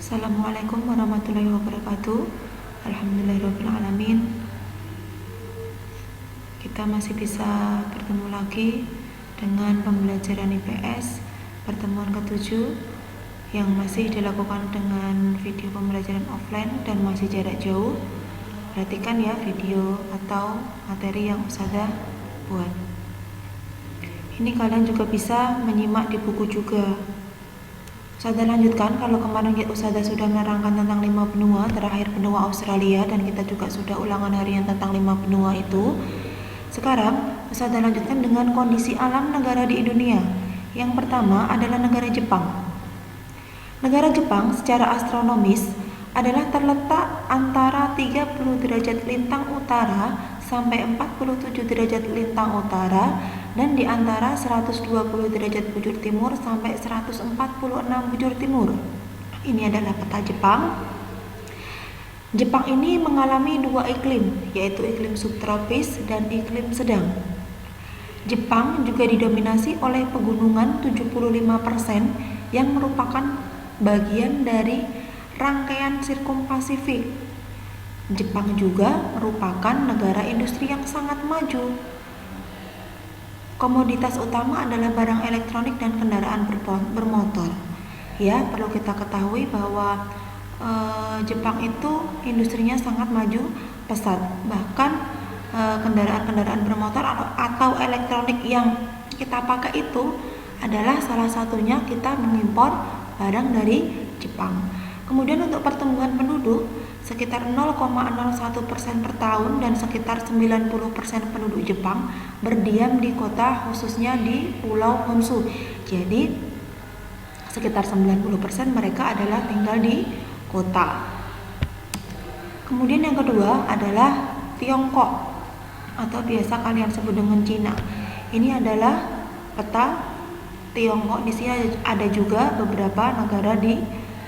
Assalamualaikum warahmatullahi wabarakatuh. Alhamdulillahirrahmanirrahim. Kita masih bisa bertemu lagi dengan pembelajaran IPS pertemuan ke-7 yang masih dilakukan dengan video pembelajaran offline dan masih jarak jauh. Perhatikan ya video atau materi yang Ustazah buat. Ini kalian juga bisa menyimak di buku juga. Ustazah lanjutkan, kalau kemarin Ustazah sudah menerangkan tentang 5 benua, terakhir benua Australia, dan kita juga sudah ulangan harian tentang 5 benua itu. Sekarang Ustazah lanjutkan dengan kondisi alam negara di dunia. Yang pertama adalah negara Jepang. Negara Jepang secara astronomis adalah terletak antara 30 derajat lintang utara sampai 47 derajat lintang utara dan di antara 120 derajat bujur timur sampai 146 bujur timur. Ini adalah peta Jepang. Jepang ini mengalami dua iklim, yaitu iklim subtropis dan iklim sedang. Jepang juga didominasi oleh pegunungan 75% yang merupakan bagian dari rangkaian sirkumpasifik. Jepang juga merupakan negara industri yang sangat maju. Komoditas utama adalah barang elektronik dan kendaraan bermotor. Ya, perlu kita ketahui bahwa Jepang itu industrinya sangat maju pesat. Bahkan kendaraan-kendaraan bermotor atau elektronik yang kita pakai itu adalah salah satunya kita mengimpor barang dari Jepang. Kemudian untuk pertumbuhan penduduk sekitar 0,01% per tahun dan sekitar 90% penduduk Jepang berdiam di kota, khususnya di Pulau Honshu. Jadi sekitar 90% mereka adalah tinggal di kota. Kemudian yang kedua adalah Tiongkok atau biasa kalian sebut dengan Cina. Ini adalah peta Tiongkok. Di sini ada juga beberapa negara di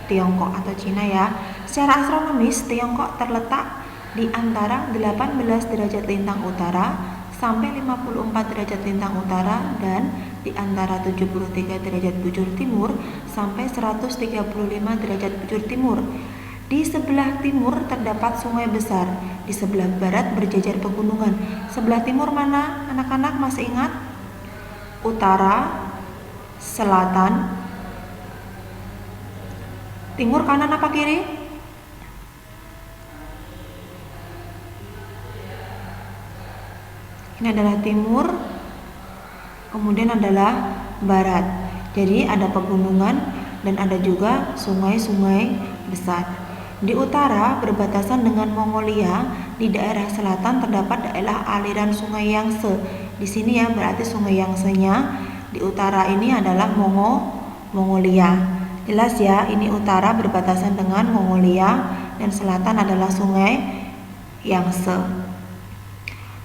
Tiongkok atau Cina ya. Secara astronomis, Tiongkok terletak di antara 18 derajat lintang utara sampai 54 derajat lintang utara dan di antara 73 derajat bujur timur sampai 135 derajat bujur timur. Di sebelah timur terdapat sungai besar, di sebelah barat berjajar pegunungan. Sebelah timur mana? Anak-anak masih ingat? Utara, selatan, timur, kanan apa kiri? Ini adalah timur, kemudian adalah barat. Jadi ada pegunungan dan ada juga sungai-sungai besar. Di utara berbatasan dengan Mongolia, di daerah selatan terdapat daerah aliran sungai Yangtze. Di sini ya berarti sungai Yangtze-nya di utara ini adalah Mongolia. Jelas ya, ini utara berbatasan dengan Mongolia dan selatan adalah sungai Yangtze.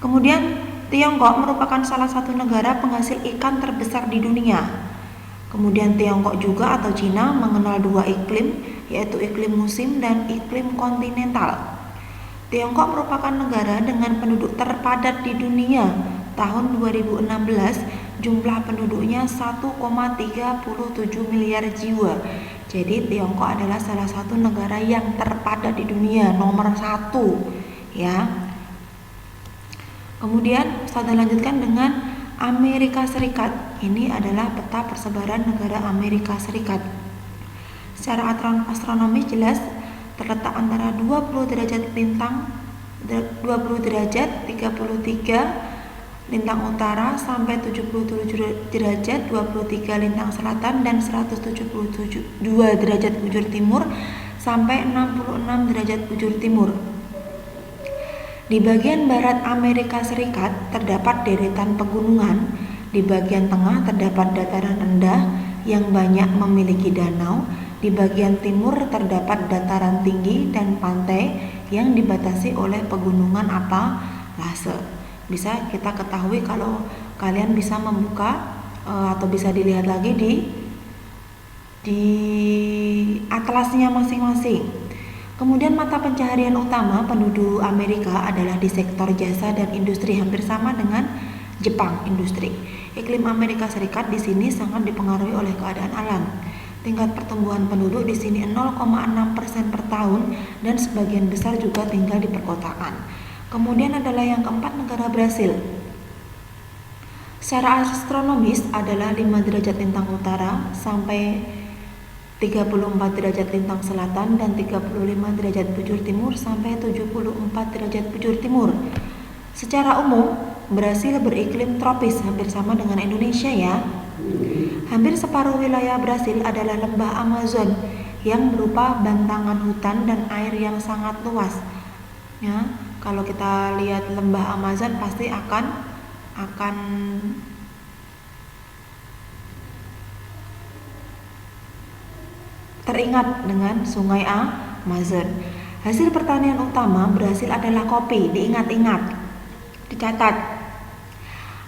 Kemudian Tiongkok merupakan salah satu negara penghasil ikan terbesar di dunia. Kemudian Tiongkok juga atau Cina mengenal dua iklim, yaitu iklim musim dan iklim kontinental. Tiongkok merupakan negara dengan penduduk terpadat di dunia. Tahun 2016 jumlah penduduknya 1,37 miliar jiwa. Jadi Tiongkok adalah salah satu negara yang terpadat di dunia, nomor 1 ya. Kemudian Ustazah lanjutkan dengan Amerika Serikat. Ini adalah peta persebaran negara Amerika Serikat. Secara astronomis jelas terletak antara 20 derajat 33 lintang utara sampai 77 derajat 23 lintang selatan dan 172 derajat bujur timur sampai 66 derajat bujur timur. Di bagian barat Amerika Serikat terdapat deretan pegunungan. Di bagian tengah terdapat dataran rendah yang banyak memiliki danau. Di bagian timur terdapat dataran tinggi dan pantai yang dibatasi oleh pegunungan Appalachia. Bisa kita ketahui kalau kalian bisa membuka atau bisa dilihat lagi di atlasnya masing-masing. Kemudian mata pencaharian utama penduduk Amerika adalah di sektor jasa dan industri, hampir sama dengan Jepang industri. Iklim Amerika Serikat di sini sangat dipengaruhi oleh keadaan alam. Tingkat pertumbuhan penduduk di sini 0,6% per tahun dan sebagian besar juga tinggal di perkotaan. Kemudian adalah yang keempat, negara Brasil. Secara astronomis adalah 5 derajat lintang utara sampai 34 derajat lintang selatan dan 35 derajat bujur timur sampai 74 derajat bujur timur. Secara umum, Brasil beriklim tropis hampir sama dengan Indonesia ya. Hampir separuh wilayah Brasil adalah lembah Amazon yang berupa bantangan hutan dan air yang sangat luas. Ya, kalau kita lihat lembah Amazon pasti akan teringat dengan sungai Amazon. Hasil pertanian utama Brasil adalah kopi, diingat-ingat, dicatat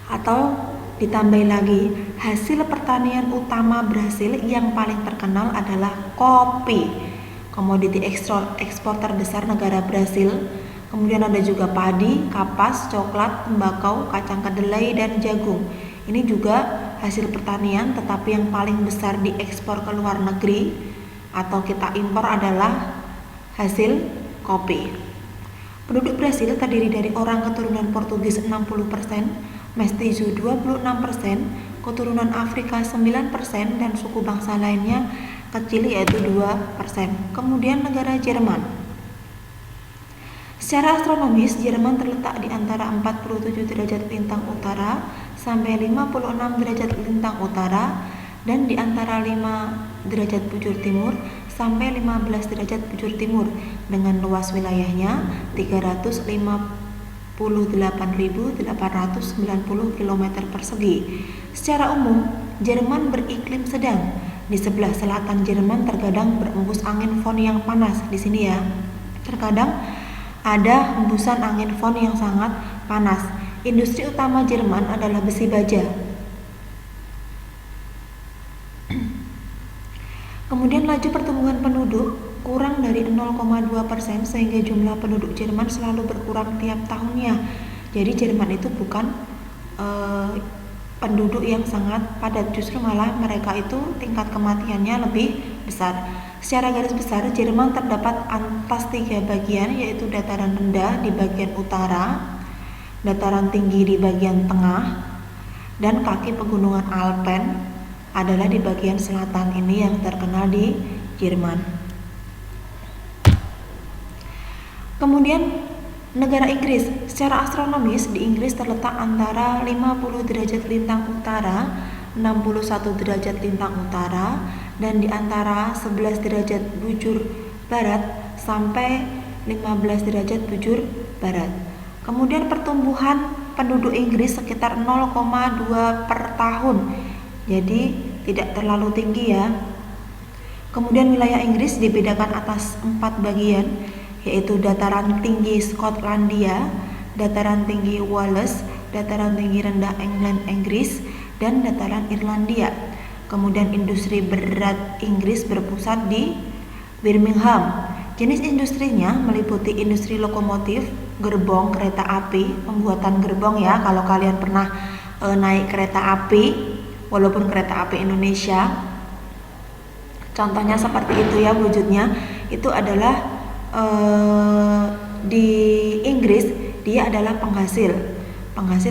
atau ditambah lagi. Hasil pertanian utama Brasil yang paling terkenal adalah kopi, komoditi ekspor terbesar negara Brasil. Kemudian ada juga padi, kapas, coklat, tembakau, kacang kedelai, dan jagung. Ini juga hasil pertanian, tetapi yang paling besar diekspor ke luar negeri atau kita impor adalah hasil kopi. Penduduk Brasil terdiri dari orang keturunan Portugis 60%, Mestizo 26%, keturunan Afrika 9%, dan suku bangsa lainnya kecil yaitu 2%. Kemudian negara Jerman. Secara astronomis, Jerman terletak di antara 47 derajat lintang utara sampai 56 derajat lintang utara dan di antara 5 derajat bujur timur sampai 15 derajat bujur timur dengan luas wilayahnya 358.890 km persegi. Secara umum, Jerman beriklim sedang. Di sebelah selatan Jerman terkadang berembus angin fon yang panas. Di sini ya, terkadang ada hembusan angin fon yang sangat panas. Industri utama Jerman adalah besi baja. Kemudian laju pertumbuhan penduduk kurang dari 0,2% sehingga jumlah penduduk Jerman selalu berkurang tiap tahunnya. Jadi Jerman itu bukan penduduk yang sangat padat, justru malah mereka itu tingkat kematiannya lebih besar. Secara garis besar, Jerman terdapat atas 3 bagian, yaitu dataran rendah di bagian utara, dataran tinggi di bagian tengah, dan kaki pegunungan Alpen adalah di bagian selatan. Ini yang terkenal di Jerman. Kemudian negara Inggris. Secara astronomis di Inggris terletak antara 50 derajat lintang utara, 61 derajat lintang utara, dan di antara 11 derajat bujur barat sampai 15 derajat bujur barat. Kemudian pertumbuhan penduduk Inggris sekitar 0,2 per tahun. Jadi tidak terlalu tinggi ya. Kemudian wilayah Inggris dibedakan atas 4 bagian, yaitu dataran tinggi Skotlandia, dataran tinggi Wales, dataran tinggi rendah England Inggris, dan dataran Irlandia. Kemudian industri berat Inggris berpusat di Birmingham. Jenis industrinya meliputi industri lokomotif, gerbong kereta api, pembuatan gerbong ya. Kalau kalian pernah naik kereta api, walaupun kereta api Indonesia, contohnya seperti itu ya wujudnya, itu adalah di Inggris dia adalah penghasil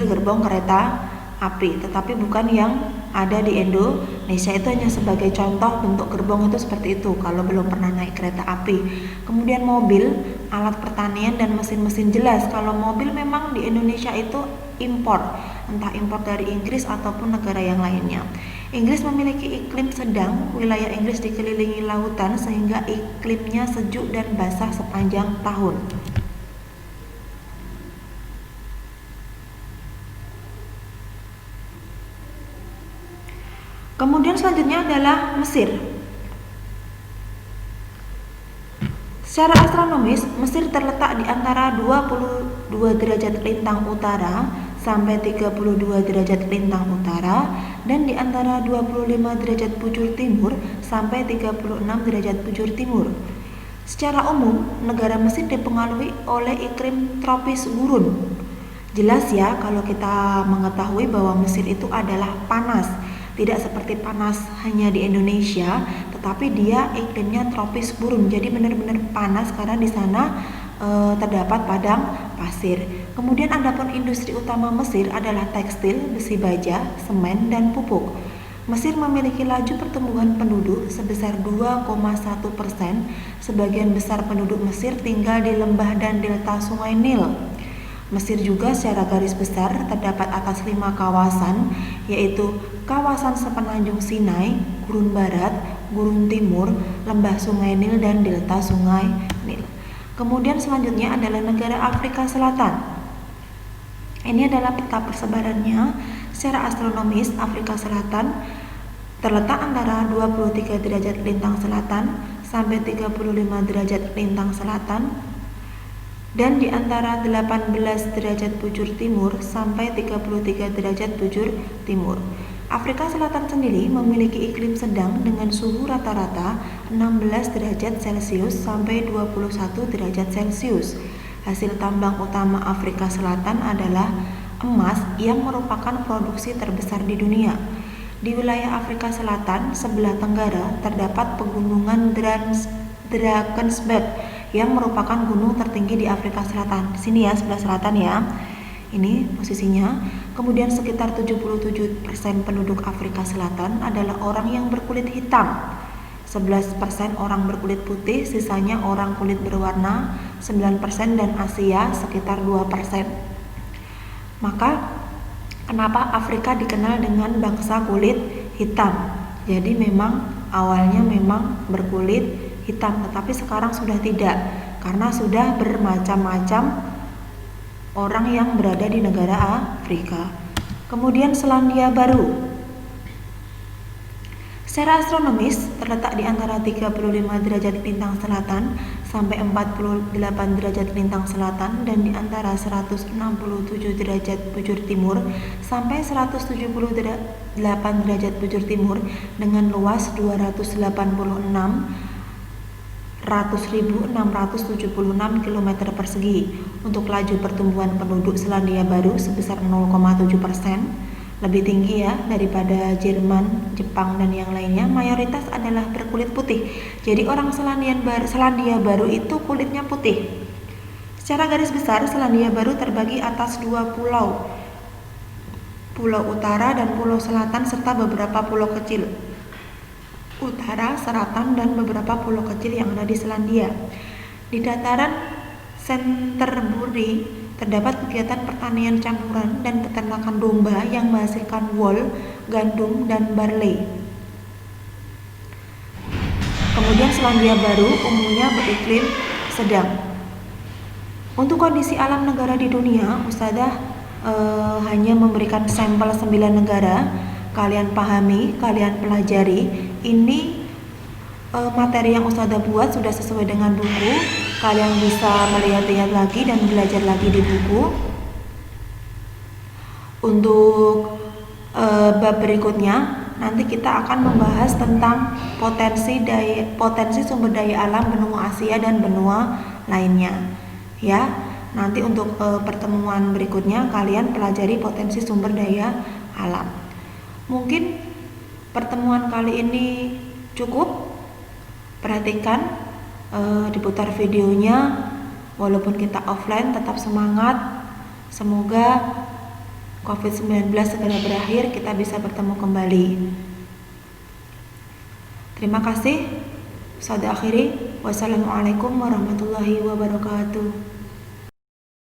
gerbong kereta api, tetapi bukan yang ada di Indonesia. Itu hanya sebagai contoh bentuk gerbong itu seperti itu kalau belum pernah naik kereta api. Kemudian mobil, alat pertanian, dan mesin-mesin. Jelas kalau mobil memang di Indonesia itu impor, entah impor dari Inggris ataupun negara yang lainnya. Inggris memiliki iklim sedang. Wilayah Inggris dikelilingi lautan sehingga iklimnya sejuk dan basah sepanjang tahun. Kemudian selanjutnya adalah Mesir. Secara astronomis, Mesir terletak di antara 22 derajat lintang utara sampai 32 derajat lintang utara dan di antara 25 derajat bujur timur sampai 36 derajat bujur timur. Secara umum, negara Mesir dipengaruhi oleh iklim tropis gurun. Jelas ya kalau kita mengetahui bahwa Mesir itu adalah panas. Tidak seperti panas hanya di Indonesia, tetapi dia iklimnya tropis gurun, jadi benar-benar panas karena di sana terdapat padang pasir. Kemudian adapun industri utama Mesir adalah tekstil, besi baja, semen, dan pupuk. Mesir memiliki laju pertumbuhan penduduk sebesar 2,1%. Sebagian besar penduduk Mesir tinggal di lembah dan delta Sungai Nil. Mesir juga secara garis besar terdapat atas 5 kawasan, yaitu kawasan sepenanjung Sinai, Gurun Barat, Gurun Timur, lembah Sungai Nil, dan delta Sungai Nil. Kemudian selanjutnya adalah negara Afrika Selatan. Ini adalah peta persebarannya. Secara astronomis, Afrika Selatan terletak antara 23 derajat lintang selatan sampai 35 derajat lintang selatan, dan di antara 18 derajat bujur timur sampai 33 derajat bujur timur. Afrika Selatan sendiri memiliki iklim sedang dengan suhu rata-rata 16 derajat Celcius sampai 21 derajat Celcius. Hasil tambang utama Afrika Selatan adalah emas yang merupakan produksi terbesar di dunia. Di wilayah Afrika Selatan sebelah tenggara terdapat pegunungan Drakensberg yang merupakan gunung tertinggi di Afrika Selatan. Di sini ya, sebelah selatan ya. Ini posisinya. Kemudian sekitar 77% penduduk Afrika Selatan adalah orang yang berkulit hitam. 11% orang berkulit putih, sisanya orang kulit berwarna, 9%, dan Asia sekitar 2%. Maka kenapa Afrika dikenal dengan bangsa kulit hitam? Jadi memang awalnya memang berkulit hitam, tetapi sekarang sudah tidak, karena sudah bermacam-macam orang yang berada di negara Afrika. Kemudian Selandia Baru. Secara astronomis terletak di antara 35 derajat lintang selatan sampai 48 derajat lintang selatan, dan di antara 167 derajat bujur timur sampai 178 derajat bujur timur dengan luas 286.676 km persegi. Untuk laju pertumbuhan penduduk Selandia Baru sebesar 0,7%, lebih tinggi ya daripada Jerman, Jepang, dan yang lainnya. Mayoritas adalah berkulit putih. Jadi orang Selandia Baru itu kulitnya putih. Secara garis besar, Selandia Baru terbagi atas 2 pulau, Pulau Utara dan Pulau Selatan, serta beberapa pulau kecil. Utara, selatan, dan beberapa pulau kecil yang ada di Selandia. Di dataran Canterbury terdapat kegiatan pertanian campuran dan peternakan domba yang menghasilkan wol, gandum, dan barley. Kemudian Selandia Baru umumnya beriklim sedang. Untuk kondisi alam negara di dunia, Ustadzah hanya memberikan sampel 9 negara. Kalian pahami, kalian pelajari. Ini materi yang Ustadzah buat sudah sesuai dengan buku. Kalian bisa melihat-lihat lagi dan belajar lagi di buku. Untuk bab berikutnya nanti kita akan membahas tentang potensi sumber daya alam benua Asia dan benua lainnya. Ya, nanti untuk pertemuan berikutnya kalian pelajari potensi sumber daya alam. Mungkin pertemuan kali ini cukup. Perhatikan diputar videonya. Walaupun kita offline, tetap semangat. Semoga COVID-19 segera berakhir, kita bisa bertemu kembali. Terima kasih. Saya akhiri. Wassalamualaikum warahmatullahi wabarakatuh.